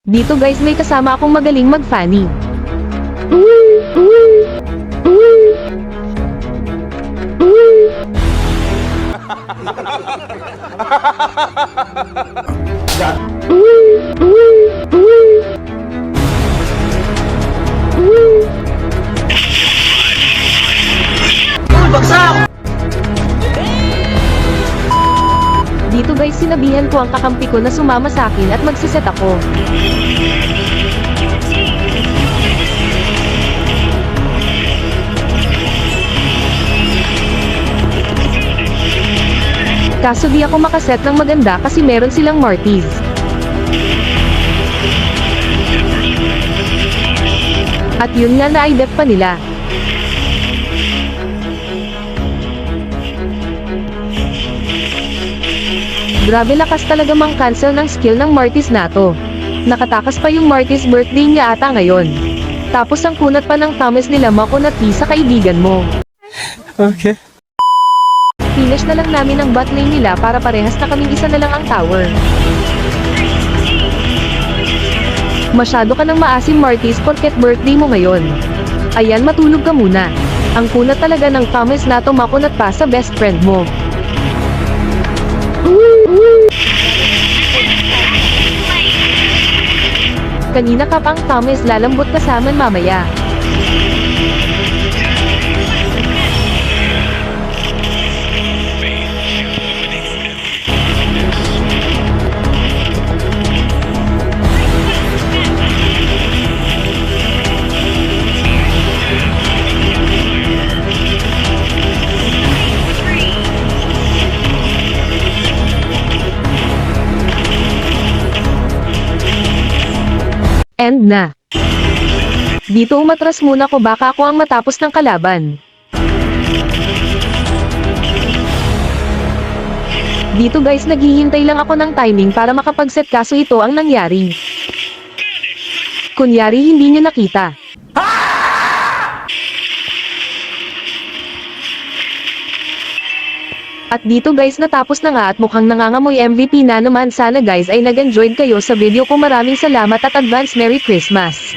Dito guys may kasama akong magaling mag-funny. Dito guys sinabihan ko ang kakampi ko na sumama sa akin at magsiset ako. Kaso di ako makaset ng maganda kasi meron silang Mortis. At yun nga na-idep pa nila. Grabe lakas talaga mang-cancel ng skill ng Mortis na to. Nakatakas pa yung Mortis birthday niya ata ngayon. Tapos ang kunat pa ng Thomas nila makunati sa kaibigan mo. Okay. Finish na lang namin ang bot lane nila para parehas na kaming isa na lang ang tower. Masyado ka ng maasim Mortis porket birthday mo ngayon. Ayan matulog ka muna. Ang kunat talaga ng Thomas na to makunat pa sa best friend mo. Kanina ka pang Thomas lalambot ka sa amin mamaya. End na. Dito umatras muna ko baka ako ang matapos ng kalaban. Dito guys naghihintay lang ako ng timing para makapag-set kaso ito ang nangyari. Kunyari hindi nyo nakita. At dito guys natapos na nga at mukhang nangangamoy MVP na naman. Sana guys ay nag-enjoy kayo sa video ko. Maraming salamat at advance Merry Christmas.